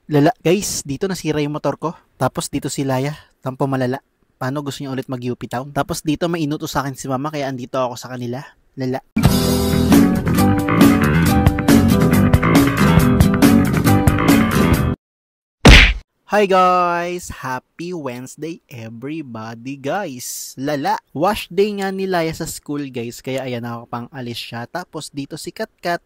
Lala, guys, dito nasira yung motor ko. Tapos dito si Laya, tampo malala. Paano gusto niya ulit mag-UP Town? Tapos dito may inutos sa akin si Mama kaya andito ako sa kanila. Lala. Hi guys! Happy Wednesday everybody guys! Lala! Wash day nga ni Laya sa school guys kaya ayan ako pang alis siya. Tapos dito si Katkat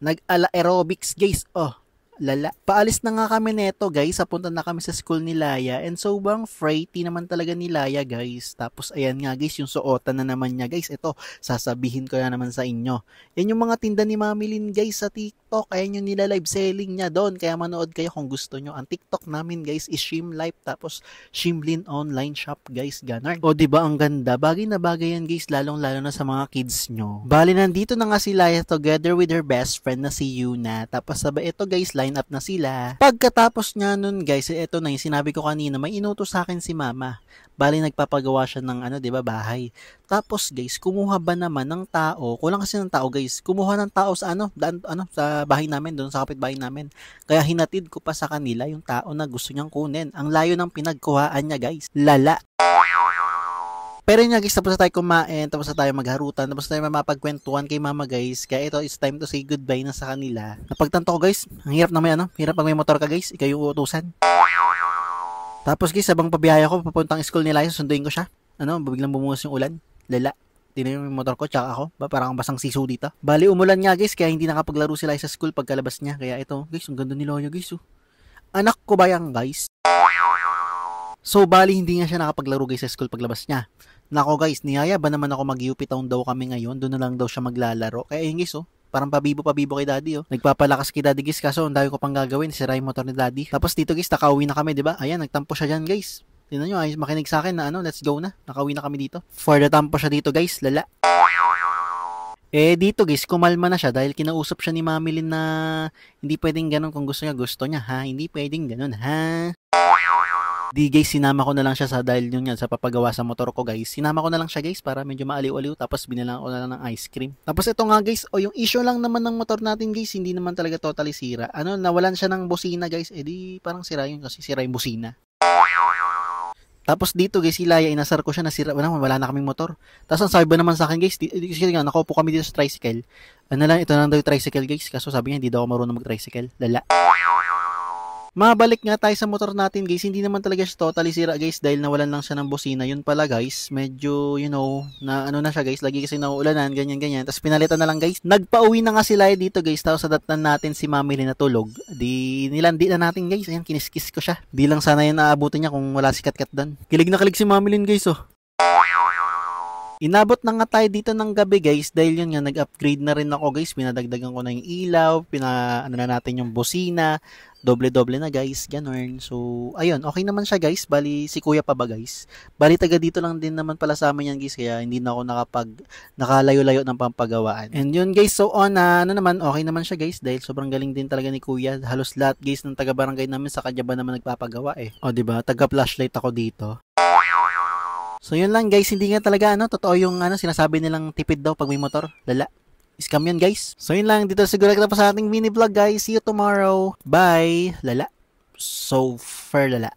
nag-ala aerobics guys. Oh, lala. Paalis na nga kami neto guys. Papunta na kami sa school ni Laya. And so bang frighty naman talaga ni Laya guys. Tapos ayan nga guys yung suotan na naman niya guys. Ito sasabihin ko na naman sa inyo. Yan yung mga tinda ni Mami Lin guys sa TikTok. Ayan yung nila live selling niya doon. Kaya manood kayo kung gusto nyo. Ang TikTok namin guys is Shimlife. Tapos Shimlin online shop guys. Ganon. O diba ang ganda? Bagay na bagay yan guys. Lalong lalo na sa mga kids nyo. Bali nandito na nga si Laya together with her best friend na si Yuna. Tapos sabay ito guys line up na sila. Pagkatapos nga nun guys, ito na yung sinabi ko kanina, may inutos sa akin si Mama. Bali nagpapagawa siya ng 'di ba, bahay. Tapos guys, kumuha ba naman ng tao? Kulang kasi ng tao guys. Kumuha ng tao sa sa bahay namin doon sa kapitbahay namin. Kaya hinatid ko pa sa kanila yung tao na gusto niyang kunin. Ang layo ng pinagkuhaan niya guys. Lala. Pero yun nga guys, tapos na tayo kumain, tapos na tayo magharutan, tapos na tayo mapagkwentuhan kay Mama guys. Kaya ito, it's time to say goodbye na sa kanila. Napagtanto ko guys, ang hirap na hirap pag may motor ka guys, ikaw yung uutusan. Tapos guys, habang pabiyaya ko, papuntang school nila, susunduin ko siya. Biglang bumuhos yung ulan. Lala. Tinan yung motor ko, tsaka ako. Parang basang siso dito. Bali, umulan nga guys, kaya hindi nakapaglaro sila sa school pagkalabas niya. Kaya ito, guys, ang ganda ni Loyo guys. Oh. Anak ko ba yan guys? So, bali, hindi nga siya nakapaglaro guys sa school paglabas niya. Nako guys, niyaya ba naman ako mag-UP Town daw kami ngayon? Doon na lang daw siya maglalaro. Kaya yun guys, parang pabibo kay daddy Nagpapalakas kay daddy guys, kaso ang dami ko pang gagawin. Sira yung motor ni daddy. Tapos dito guys, nakauwi na kami, di ba? Ayan, nagtampo siya dyan guys. Tingnan nyo, ayos makinig sa akin na let's go na. Nakauwi na kami dito. For the tampo siya dito guys, lala. Dito guys, kumalma na siya dahil kinausap siya ni Mami Lin na hindi pwedeng ganun kung gusto niya ha. Hindi pwedeng ganun ha. Di guys, sinama ko na lang siya dahil yun yan sa papagawa sa motor ko guys. Sinama ko na lang siya guys para medyo maaliw-aliw tapos binilang ko na lang ng ice cream. Tapos ito nga guys, yung issue lang naman ng motor natin guys, hindi naman talaga totally sira. Nawalan siya ng busina guys, di parang sira yun kasi sira yung busina. Tapos dito guys, si Laya, inasar ko siya na sira, wala na kaming motor. Tapos ang sabi ba naman sa akin guys, kasi nga nakaupo kami dito sa tricycle. Ito na daw yung tricycle guys, kaso sabi niya hindi daw ako marunong mag-tricycle. Lala. Mabalik nga tayo sa motor natin guys, hindi naman talaga siya totally sira guys dahil nawalan lang siya ng busina. Yun pala guys, medyo na na siya guys, lagi kasi nauulanan, ganyan. Tapos pinalitan na lang guys. Nagpauwi na nga sila dito guys, tapos sadatnan natin si Mami Lin na tulog. Di nilandi na natin guys, ayan kiniskis ko siya. Di lang sana yun naabutin niya kung wala si Katkat doon. Kilig na kilig si Mami Lin guys Inabot na nga tayo dito ng gabi guys dahil yun nga nag-upgrade na rin ako guys, pinadagdagan ko na yung ilaw, na natin yung busina, doble-doble na guys, ganun. So, ayun, okay naman siya guys, bali si kuya pa ba guys? Bali taga dito lang din naman pala sa amin yan guys, kaya hindi na ako nakalayo-layo ng pampagawaan. And yun guys, so naman, okay naman siya guys dahil sobrang galing din talaga ni kuya. Halos lahat guys ng taga-barangay namin sa kanya ba naman nagpapagawa O diba, taga-flashlight ako dito. So yun lang guys, hindi nga talaga totoo yung sinasabi nilang tipid daw pag may motor. Lala. Scam yun guys. So yun lang, dito siguro kita pa sa ating mini vlog guys. See you tomorrow. Bye. Lala. So fair lala.